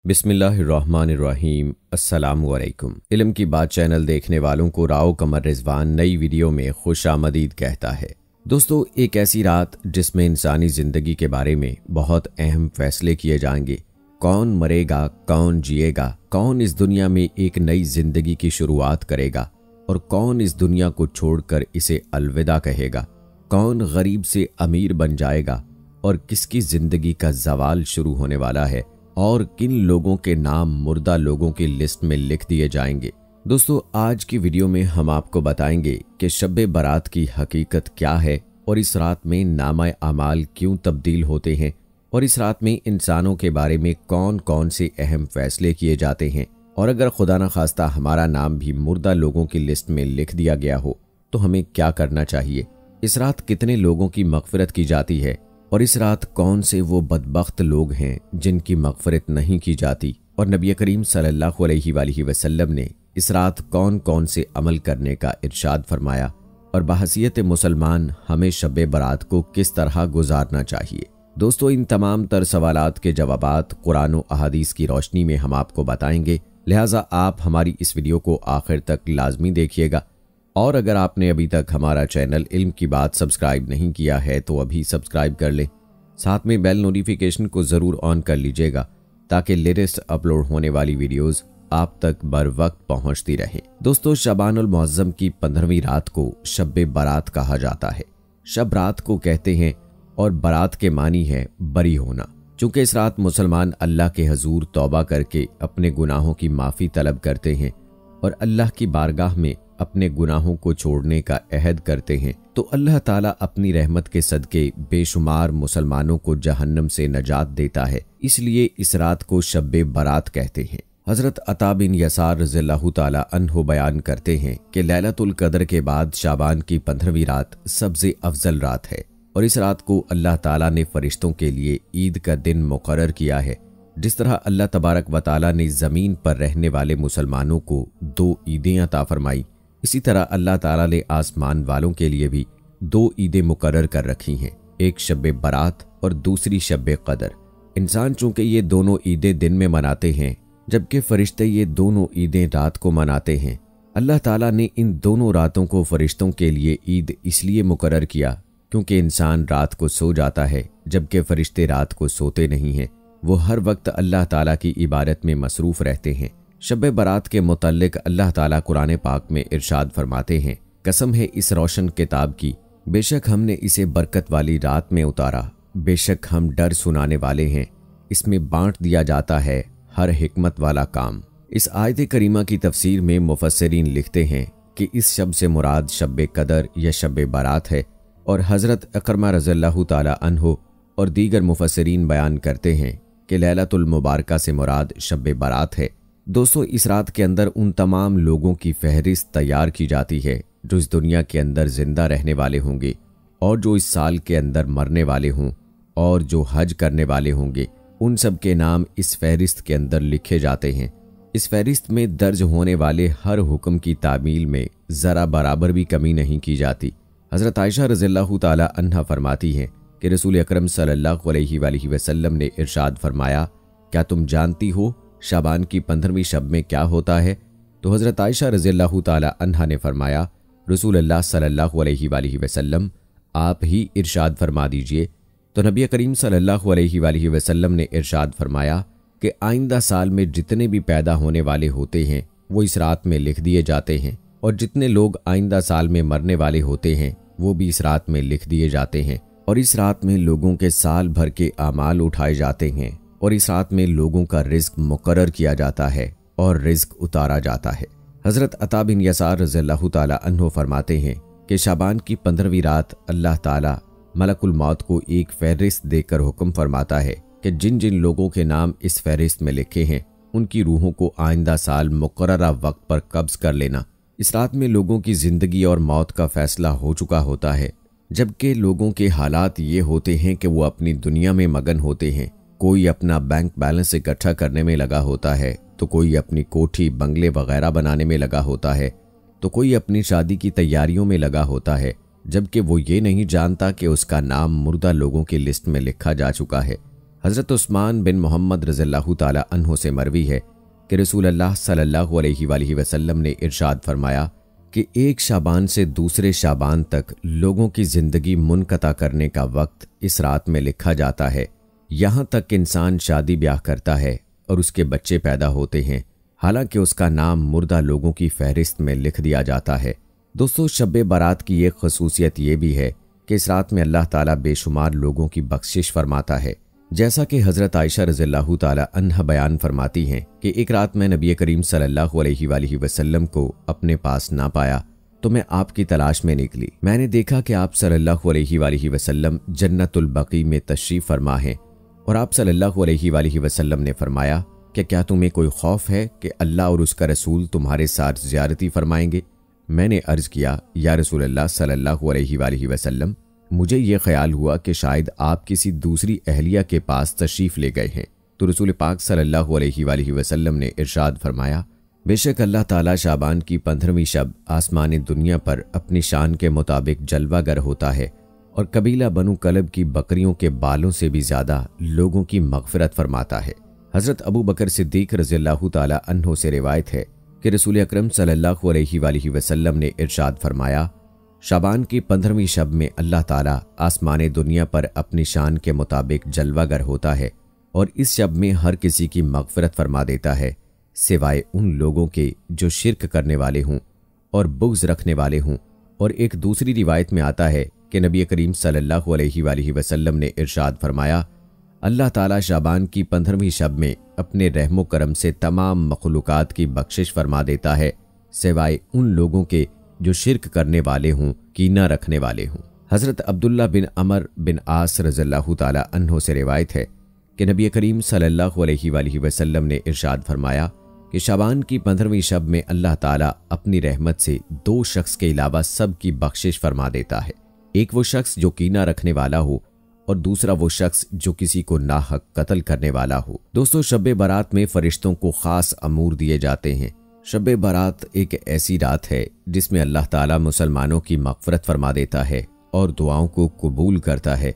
बिस्मिल्लाहिर्रहमानिर्रहीम। अस्सलामुअलैकुम। इल्म की बात चैनल देखने वालों को राव कमर रिजवान नई वीडियो में खुश आमदीद कहता है। दोस्तों, एक ऐसी रात जिसमें इंसानी ज़िंदगी के बारे में बहुत अहम फैसले किए जाएंगे। कौन मरेगा, कौन जिएगा, कौन इस दुनिया में एक नई ज़िंदगी की शुरुआत करेगा और कौन इस दुनिया को छोड़कर इसे अलविदा कहेगा। कौन गरीब से अमीर बन जाएगा और किसकी ज़िंदगी का जवाल शुरू होने वाला है और किन लोगों के नाम मुर्दा लोगों की लिस्ट में लिख दिए जाएंगे। दोस्तों, आज की वीडियो में हम आपको बताएंगे कि शब-ए बारात की हकीकत क्या है और इस रात में नामा अमाल क्यों तब्दील होते हैं और इस रात में इंसानों के बारे में कौन कौन से अहम फैसले किए जाते हैं, और अगर खुदा न खास्ता हमारा नाम भी मुर्दा लोगों की लिस्ट में लिख दिया गया हो तो हमें क्या करना चाहिए। इस रात कितने लोगों की मगफिरत की जाती है और इस रात कौन से वो बदबख्त लोग हैं जिनकी मगफिरत नहीं की जाती, और नबी करीम सल्लल्लाहु अलैहि वसल्लम ने इस रात कौन कौन से अमल करने का इरशाद फरमाया और बहसीयत मुसलमान हमें शब बारात को किस तरह गुजारना चाहिए। दोस्तों, इन तमाम तर सवालात के जवाबात कुरान और अहादीस की रोशनी में हम आपको बताएंगे, लिहाजा आप हमारी इस वीडियो को आखिर तक लाजमी देखिएगा। और अगर आपने अभी तक हमारा चैनल इल्म की बात सब्सक्राइब नहीं किया है तो अभी सब्सक्राइब कर लें, साथ में बेल नोटिफिकेशन को ज़रूर ऑन कर लीजिएगा ताकि लेटेस्ट अपलोड होने वाली वीडियोस आप तक बर वक्त पहुंचती रहे। दोस्तों, शबानुल मुअज़्ज़म की 15वीं रात को शब बारात कहा जाता है। शब रात को कहते हैं और बारात के मानी है बरी होना, चूँकि इस रात मुसलमान अल्लाह के हजूर तौबा करके अपने गुनाहों की माफ़ी तलब करते हैं और अल्लाह की बारगाह में अपने गुनाहों को छोड़ने का अहद करते हैं, तो अल्लाह ताला अपनी रहमत के सदके बेशुमार मुसलमानों को जहन्नम से नजात देता है। इसलिए इस रात को शब बारात कहते हैं। हजरत अता बिन यसार रज़ियल्लाहु ताला अन्हु बयान करते हैं कि लैलतुल कदर के बाद शाबान की 15वीं रात सबसे अफजल रात है और इस रात को अल्लाह ताला ने फरिश्तों के लिए ईद का दिन मुकर्रर किया है। जिस तरह अल्लाह तबारक व ताला ने ज़मीन पर रहने वाले मुसलमानों को 2 ईदें अता फरमाई, इसी तरह अल्लाह ताला ने आसमान वालों के लिए भी 2 ईदें मुकर्रर कर रखी हैं, एक शब बारात और दूसरी शब कदर। इंसान चूंकि ये दोनों ईदें दिन में मनाते हैं जबकि फरिश्ते ये दोनों ईदें रात को मनाते हैं। अल्लाह ताला ने इन दोनों रातों को फरिश्तों के लिए ईद इसलिए मुकर्रर किया क्योंकि इंसान रात को सो जाता है जबकि फरिश्ते रात को सोते नहीं हैं। वो हर वक्त अल्लाह ताला की इबादत में मसरूफ़ रहते हैं। शब बारात के मुतल्लिक अल्लाह ताला कुरान पाक में इरशाद फरमाते हैं, कसम है इस रोशन किताब की, बेशक हमने इसे बरकत वाली रात में उतारा, बेशक हम डर सुनाने वाले हैं, इसमें बांट दिया जाता है हर हिकमत वाला काम। इस आयत करीमा की तफसीर में मुफस्सिरीन लिखते हैं कि इस शब से मुराद शब कदर या शब बारात है, और हज़रत अकरमा रज़ियल्लाहु ताला अन्हु और दीगर मुफस्सिरीन बयान करते हैं कि लैलतुल मुबारका से मुराद शब बारात है। दोस्तों, इस रात के अंदर उन तमाम लोगों की फहरिस्त तैयार की जाती है जो इस दुनिया के अंदर जिंदा रहने वाले होंगे और जो इस साल के अंदर मरने वाले हों और जो हज करने वाले होंगे, उन सब के नाम इस फहरिस्त के अंदर लिखे जाते हैं। इस फहरिस्त में दर्ज होने वाले हर हुक्म की तामील में ज़रा बराबर भी कमी नहीं की जाती। हज़रत आयशा रज़ियल्लाहु ताला अन्हा फरमाती हैं कि रसूल अकरम सल्लल्लाहु अलैहि वसल्लम ने इरशाद फरमाया, क्या तुम जानती हो शाबान की 15वीं शब में क्या होता है? तो हज़रत आयशा रज़ियल्लाहु ताला अन्हा ने फरमाया, रसूल अल्लाह सल्लल्लाहु अलैहि वसल्लम आप ही इरशाद फरमा दीजिए। तो नबी करीम सल्लल्लाहु अलैहि वसल्लम ने इरशाद फरमाया कि आइंदा साल में जितने भी पैदा होने वाले होते हैं वो इस रात में लिख दिए जाते हैं, और जितने लोग आइंदा साल में मरने वाले होते हैं वो भी इस रात में लिख दिए जाते हैं, और इस रात में लोगों के साल भर के आमाल उठाए जाते हैं, और इस रात में लोगों का रिज्क मुकर्रर किया जाता है और रिज्क उतारा जाता है। हज़रत अता बिन यसार रज़ियल्लाहु ताला अन्हु फरमाते हैं कि शाबान की 15वीं रात अल्लाह ताला मलकुल मौत को एक फहरिस्त देकर हुक्म फरमाता है कि जिन जिन लोगों के नाम इस फहरिस्त में लिखे हैं उनकी रूहों को आइंदा साल मुकर्ररा वक्त पर कब्ज़ कर लेना। इस रात में लोगों की ज़िंदगी और मौत का फैसला हो चुका होता है, जबकि लोगों के हालात ये होते हैं कि वो अपनी दुनिया में मगन होते हैं। कोई अपना बैंक बैलेंस इकट्ठा करने में लगा होता है, तो कोई अपनी कोठी बंगले वगैरह बनाने में लगा होता है, तो कोई अपनी शादी की तैयारियों में लगा होता है, जबकि वो ये नहीं जानता कि उसका नाम मुर्दा लोगों की लिस्ट में लिखा जा चुका है। हज़रत उस्मान बिन मोहम्मद रज़ियल्लाहु ताला अन्हो से मरवी है कि रसूल अल्लाह सल्लल्लाहु अलैहि वसल्लम ने इरशाद फरमाया कि एक शाबान से दूसरे शाबान तक लोगों की ज़िंदगी मुनक़ता करने का वक्त इस रात में लिखा जाता है। यहाँ तक कि इंसान शादी ब्याह करता है और उसके बच्चे पैदा होते हैं, हालांकि उसका नाम मुर्दा लोगों की फहरिस्त में लिख दिया जाता है। दोस्तों, शब बारात की एक खसूसियत ये भी है कि इस रात में अल्लाह ताला बेशुमार लोगों की बख्शिश फरमाता है। जैसा कि हज़रत आयशा रज़ियल्लाहु ताला अन्हा बयान फरमाती हैं कि एक रात मैं नबी करीम सल्लल्लाहु अलैहि वसल्लम को अपने पास ना पाया तो मैं आपकी तलाश में निकली। मैंने देखा कि आप सल्लल्लाहु अलैहि वसल्लम जन्नतुल बकी में तशरीफ़ फरमा हैं और आप सल्लल्लाहु अलैहि वसल्लम ने फरमाया कि क्या तुम्हें कोई खौफ है कि अल्लाह और उसका रसूल तुम्हारे साथ ज़ियारती फरमाएंगे। मैंने अर्ज़ किया, या रसूल अल्लाह सल्लल्लाहु अलैहि वसल्लम, मुझे ये ख्याल हुआ कि शायद आप किसी दूसरी अहलिया के पास तशरीफ़ ले गए हैं। तो रसूल पाक सल्लल्लाहु अलैहि वसल्लम ने इरशाद फरमाया, बेशक अल्लाह ताला शाबान की 15वीं शब आसमान दुनिया पर अपनी शान के मुताबिक जलवागर होता है और कबीला बनु कलब की बकरियों के बालों से भी ज़्यादा लोगों की मग़फ़िरत फरमाता है। हज़रत अबू बकर सिद्दीक़ रज़ियल्लाहु ताला अन्हो से रिवायत है कि रसूल अकरम सल्लल्लाहु अलैहि वसल्लम ने इरशाद फरमाया, शाबान की 15वीं शब में अल्लाह ताला आसमान दुनिया पर अपनी शान के मुताबिक जलवागर होता है और इस शब में हर किसी की मग़फ़िरत फरमा देता है, सिवाय उन लोगों के जो शिर्क करने वाले हों और बुग़्ज़ रखने वाले हों। और एक दूसरी रिवायत में आता है कि नबी करीम सल्लल्लाहु अलैहि वसल्लम ने इरशाद फरमाया, अल्लाह ताला शाबान की 15वीं शब में अपने रहमो करम से तमाम मखलूक़ात की बख्शिश फरमा देता है, सिवाय उन लोगों के जो शिर्क करने वाले हों, कीना रखने वाले हों। हज़रत अब्दुल्ला बिन अमर बिन आस रज़ियल्लाहु ताला अन्हो से रिवायत है कि नबी करीम सल्लल्लाहु अलैहि वसल्लम ने इरशाद फरमाया कि शाबान की 15वीं शब में अल्लाह ताला अपनी रहमत से 2 शख्स के अलावा सब की बख्शिश फरमा देता है। एक वो शख्स जो कीना रखने वाला हो और दूसरा वो शख्स जो किसी को नाहक कत्ल करने वाला हो। दोस्तों, शब बारात में फरिश्तों को ख़ास अमूर दिए जाते हैं। शब बारात एक ऐसी रात है जिसमें अल्लाह ताला मुसलमानों की मग़फ़िरत फरमा देता है और दुआओं को कबूल करता है।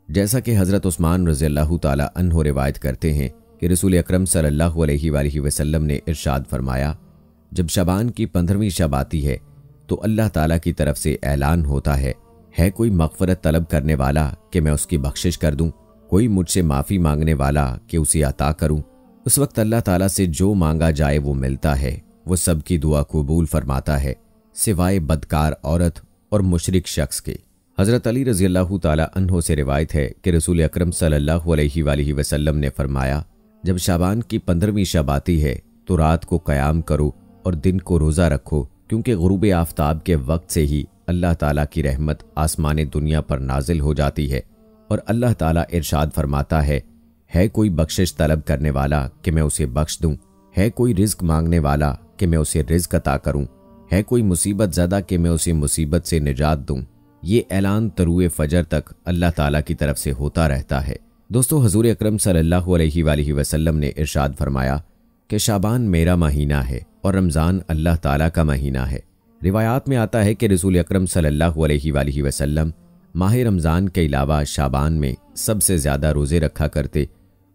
जैसा कि हज़रत उस्मान रज़ियल्लाहु ताला अन्हो रिवायत करते हैं कि रसूल अकरम सल्लल्लाहु अलैहि वसल्लम ने इरशाद फरमाया, जब शाबान की 15वीं शब आती है तो अल्लाह ताला की तरफ से ऐलान होता है कोई मग़फ़िरत तलब करने वाला कि मैं उसकी बख्शिश कर दूं, कोई मुझसे माफ़ी मांगने वाला कि उसे अता करूं। उस वक्त अल्लाह ताला से जो मांगा जाए वो मिलता है, वो सबकी दुआ कबूल फरमाता है, सिवाय बदकार औरत और मुशरिक शख्स के। हज़रत अली रज़ियल्लाहु ताला अन्हो से रिवायत है कि रसूल अकरम सल्लल्लाहु अलैहि वसल्लम ने फरमाया, जब शाबान की 15वीं शब आती है तो रात को क़याम करो और दिन को रोज़ा रखो, क्योंकि गुरूब आफ्ताब के वक्त से ही अल्लाह ताला की रहमत आसमान दुनिया पर नाजिल हो जाती है और अल्लाह ताला इरशाद फरमाता है कोई बख्शिश तलब करने वाला कि मैं उसे बख्श दूं, है कोई रिज़्क मांगने वाला कि मैं उसे रिज़्क अता करूं, है कोई मुसीबत ज़दा कि मैं उसे मुसीबत से निजात दूं। ये ऐलान तरुए फजर तक अल्लाह ताला की तरफ से होता रहता है। दोस्तों, हजूर अकरम सल्लल्लाहु अलैहि वसल्लम ने इरशाद फरमाया कि शाबान मेरा महीना है और रमज़ान अल्लाह ताला का महीना है। रिवायात में आता है कि रसूल अकरम सल्लल्लाहु अलैहि वसल्लम माह रमज़ान के अलावा शाबान में सबसे ज़्यादा रोज़े रखा करते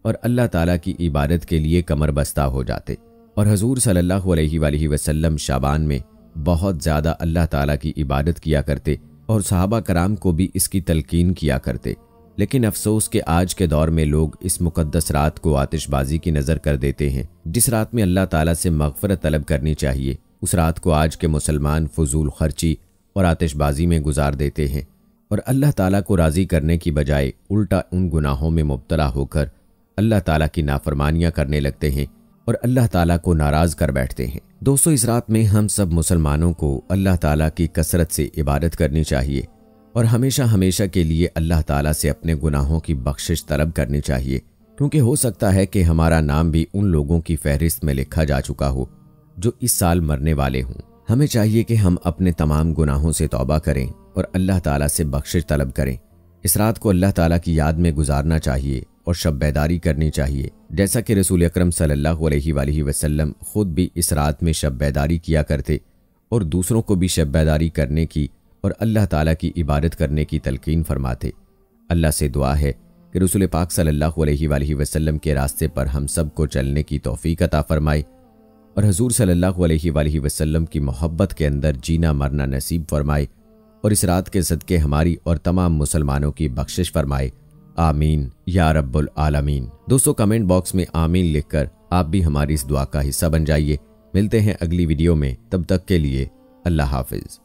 और अल्लाह ताला की इबादत के लिए कमर बस्ता हो जाते। और हजूर सल्लल्लाहु अलैहि वसल्लम शाबान में बहुत ज़्यादा अल्लाह ताला की इबादत किया करते और सहाबा कराम को भी इसकी तलकीन किया करते। लेकिन अफसोस कि आज के दौर में लोग इस मुकद्दस रात को आतिशबाजी की नज़र कर देते हैं। जिस रात में अल्लाह ताला से मग़फ़िरत तलब करनी चाहिए, उस रात को आज के मुसलमान फजूल खर्ची और आतिशबाजी में गुजार देते हैं और अल्लाह ताला को राज़ी करने की बजाय उल्टा उन गुनाहों में मुब्तला होकर अल्लाह ताला की नाफरमानियाँ करने लगते हैं और अल्लाह ताला को नाराज़ कर बैठते हैं। दोस्तों, इस रात में हम सब मुसलमानों को अल्लाह ताला की कसरत से इबादत करनी चाहिए और हमेशा हमेशा के लिए अल्लाह ताला से अपने गुनाहों की बख्शिश तलब करनी चाहिए, क्योंकि हो सकता है कि हमारा नाम भी उन लोगों की फहरिस्त में लिखा जा चुका हो जो इस साल मरने वाले हों। हमें चाहिए कि हम अपने तमाम गुनाहों से तौबा करें और अल्लाह ताला से बख्शिश तलब करें। इस रात को अल्लाह ताला की याद में गुजारना चाहिए और शब बेदारी करनी चाहिए, जैसा कि रसूल अकरम सल्लल्लाहु अलैहि वसल्लम खुद भी इस रात में शब बेदारी किया करते और दूसरों को भी शब बेदारी करने की और अल्लाह ताला की इबादत करने की तलकीन फरमाते। अल्लाह से दुआ है कि कि रसूल पाक सल्लल्लाहु अलैहि वसल्लम के रास्ते पर हम सब को चलने की तौफीक अता फरमाए और हजूर सल्लल्लाहु अलैहि वसल्लम की मोहब्बत के अंदर जीना मरना नसीब फरमाए और इस रात के सदके हमारी और तमाम मुसलमानों की बख्शिश फरमाए। आमीन या रब्बुल आलमीन। दोस्तों, कमेंट बॉक्स में आमीन लिखकर आप भी हमारी इस दुआ का हिस्सा बन जाइए। मिलते हैं अगली वीडियो में, तब तक के लिए अल्लाह हाफिज।